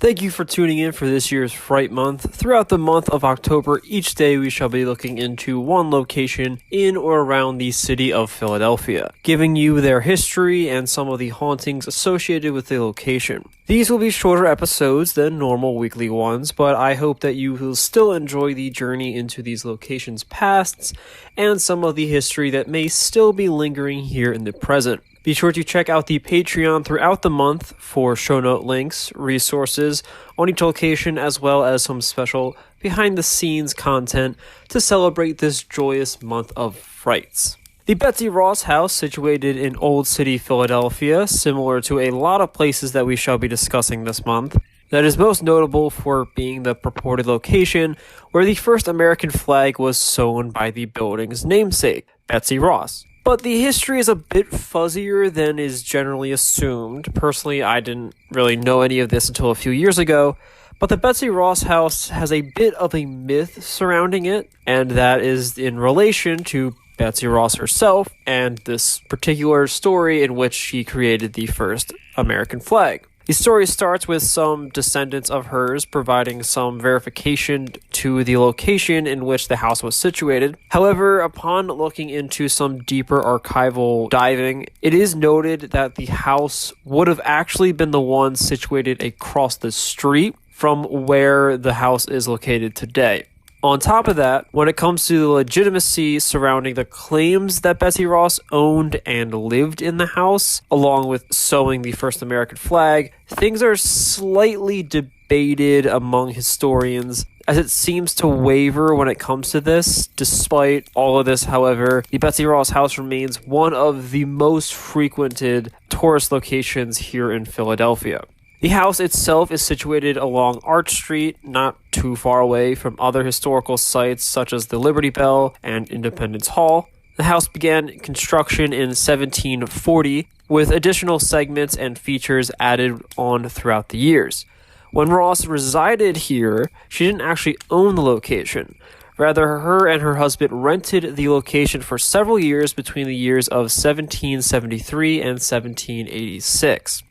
Thank you for tuning in for this year's Fright Month. Throughout the month of October, each day we shall be looking into one location in or around the city of Philadelphia, giving you their history and some of the hauntings associated with the location. These will be shorter episodes than normal weekly ones, but I hope that you will still enjoy the journey into these locations' pasts and some of the history that may still be lingering here in the present. Be sure to check out the Patreon throughout the month for show note links, resources on each location, as well as some special behind-the-scenes content to celebrate this joyous month of frights. The Betsy Ross House, situated in Old City, Philadelphia, similar to a lot of places that we shall be discussing this month, that is most notable for being the purported location where the first American flag was sewn by the building's namesake, Betsy Ross. But the history is a bit fuzzier than is generally assumed. Personally, I didn't really know any of this until a few years ago, but the Betsy Ross House has a bit of a myth surrounding it, and that is in relation to Betsy Ross herself and this particular story in which she created the first American flag. The story starts with some descendants of hers providing some verification to the location in which the house was situated. However, upon looking into some deeper archival diving, it is noted that the house would have actually been the one situated across the street from where the house is located today. On top of that, when it comes to the legitimacy surrounding the claims that Betsy Ross owned and lived in the house, along with sewing the first American flag, things are slightly debated among historians, as it seems to waver when it comes to this. Despite all of this, however, the Betsy Ross House remains one of the most frequented tourist locations here in Philadelphia. The house itself is situated along Arch Street, not too far away from other historical sites such as the Liberty Bell and Independence Hall. The house began construction in 1740, with additional segments and features added on throughout the years. When Ross resided here, she didn't actually own the location. Rather, her and her husband rented the location for several years between the years of 1773 and 1786.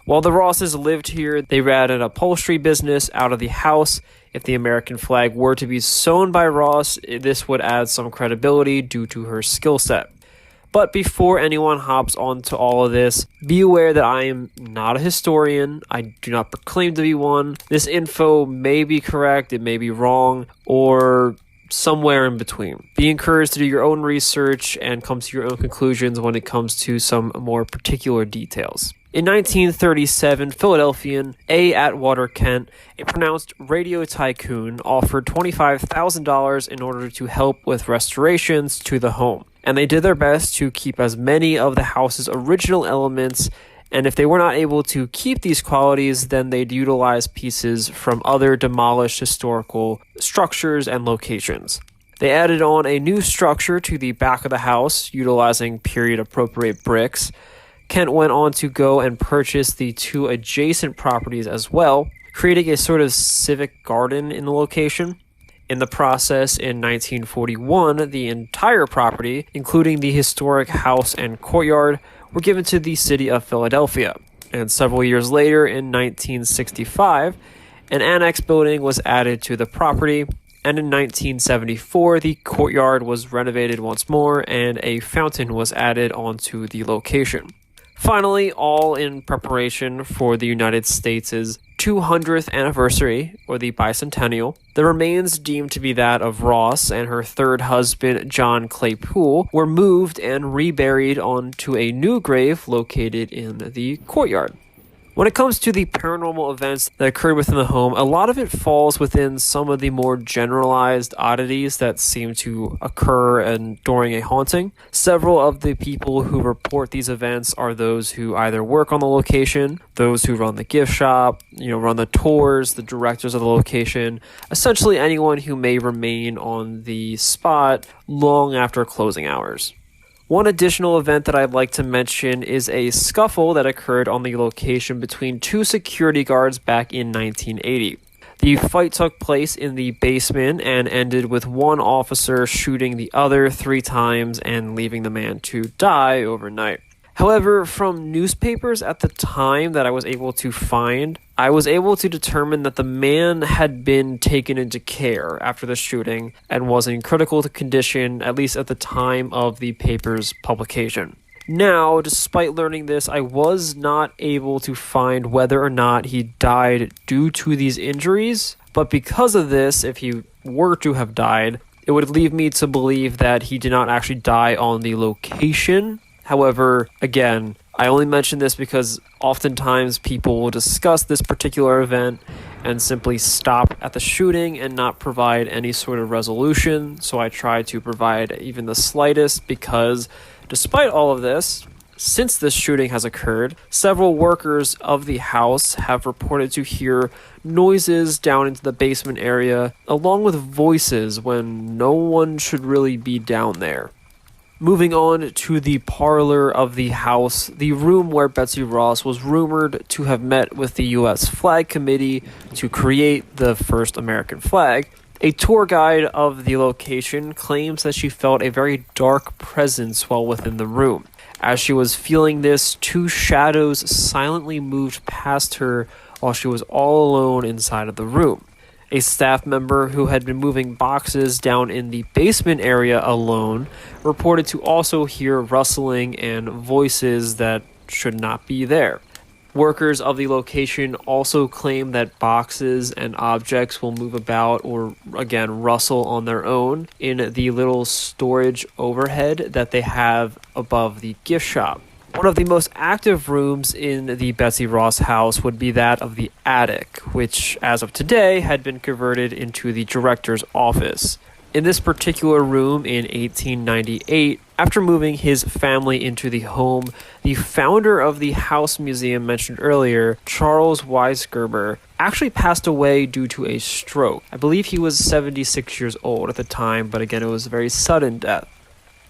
While the Rosses lived here, they ran an upholstery business out of the house. If the American flag were to be sewn by Ross, this would add some credibility due to her skill set. But before anyone hops onto all of this, be aware that I am not a historian. I do not proclaim to be one. This info may be correct, it may be wrong, or somewhere in between. Be encouraged to do your own research and come to your own conclusions when it comes to some more particular details. In 1937, Philadelphian A. Atwater Kent, a pronounced radio tycoon, offered $25,000 in order to help with restorations to the home. And they did their best to keep as many of the house's original elements, and if they were not able to keep these qualities, then they'd utilize pieces from other demolished historical structures and locations. They added on a new structure to the back of the house, utilizing period-appropriate bricks. Kent went on to go and purchase the two adjacent properties as well, creating a sort of civic garden in the location. In the process, in 1941, the entire property, including the historic house and courtyard, were given to the city of Philadelphia. And several years later, in 1965, an annex building was added to the property, and in 1974, the courtyard was renovated once more, and a fountain was added onto the location. Finally, all in preparation for the United States' 200th anniversary, or the bicentennial, the remains deemed to be that of Ross and her third husband, John Claypool, were moved and reburied onto a new grave located in the courtyard. When it comes to the paranormal events that occurred within the home, a lot of it falls within some of the more generalized oddities that seem to occur during a haunting. Several of the people who report these events are those who either work on the location, those who run the gift shop, run the tours, the directors of the location, essentially anyone who may remain on the spot long after closing hours. One additional event that I'd like to mention is a scuffle that occurred on the location between two security guards back in 1980. The fight took place in the basement and ended with one officer shooting the other 3 times and leaving the man to die overnight. However, from newspapers at the time that I was able to find, I was able to determine that the man had been taken into care after the shooting and was in critical condition, at least at the time of the paper's publication. Now, despite learning this, I was not able to find whether or not he died due to these injuries, but because of this, if he were to have died, it would lead me to believe that he did not actually die on the location. However, again, I only mention this because oftentimes people will discuss this particular event and simply stop at the shooting and not provide any sort of resolution. So I try to provide even the slightest because despite all of this, since this shooting has occurred, several workers of the house have reported to hear noises down into the basement area, along with voices when no one should really be down there. Moving on to the parlor of the house, the room where Betsy Ross was rumored to have met with the U.S. Flag Committee to create the first American flag. A tour guide of the location claims that she felt a very dark presence while within the room. As she was feeling this, two shadows silently moved past her while she was all alone inside of the room. A staff member who had been moving boxes down in the basement area alone reported to also hear rustling and voices that should not be there. Workers of the location also claim that boxes and objects will move about or, again, rustle on their own in the little storage overhead that they have above the gift shop. One of the most active rooms in the Betsy Ross house would be that of the attic, which, as of today, had been converted into the director's office. In this particular room in 1898, after moving his family into the home, the founder of the house museum mentioned earlier, Charles Weisgerber, actually passed away due to a stroke. I believe he was 76 years old at the time, but again, it was a very sudden death.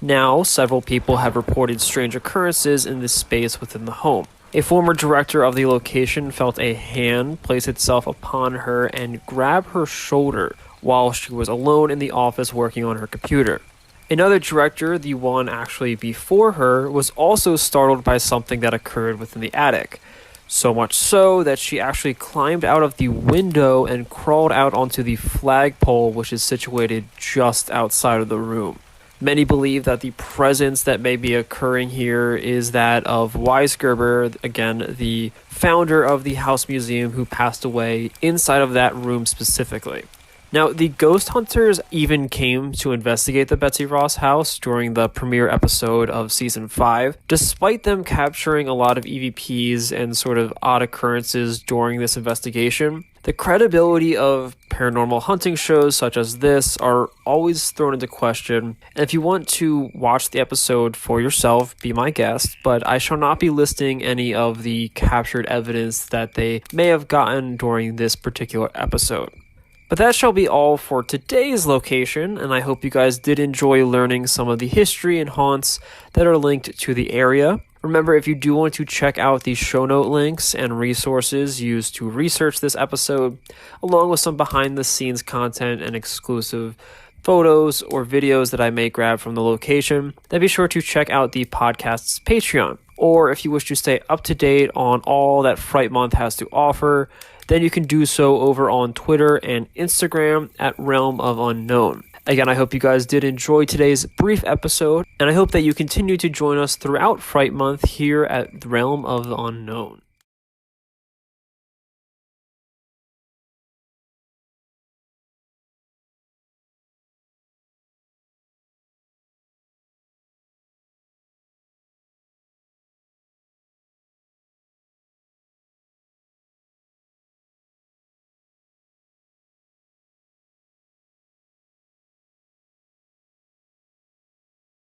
Now, several people have reported strange occurrences in this space within the home. A former director of the location felt a hand place itself upon her and grab her shoulder while she was alone in the office working on her computer. Another director, the one actually before her, was also startled by something that occurred within the attic. So much so that she actually climbed out of the window and crawled out onto the flagpole, which is situated just outside of the room. Many believe that the presence that may be occurring here is that of Weisgerber, again, the founder of the House Museum who passed away inside of that room specifically. Now, the ghost hunters even came to investigate the Betsy Ross house during the premiere episode of Season 5. Despite them capturing a lot of EVPs and sort of odd occurrences during this investigation, the credibility of paranormal hunting shows such as this are always thrown into question. And if you want to watch the episode for yourself, be my guest, but I shall not be listing any of the captured evidence that they may have gotten during this particular episode. But that shall be all for today's location, and I hope you guys did enjoy learning some of the history and haunts that are linked to the area. Remember, if you do want to check out the show note links and resources used to research this episode, along with some behind-the-scenes content and exclusive photos or videos that I may grab from the location, then be sure to check out the podcast's Patreon. Or if you wish to stay up to date on all that Fright Month has to offer, then you can do so over on Twitter and Instagram at Realm of Unknown. Again, I hope you guys did enjoy today's brief episode, and I hope that you continue to join us throughout Fright Month here at Realm of Unknown.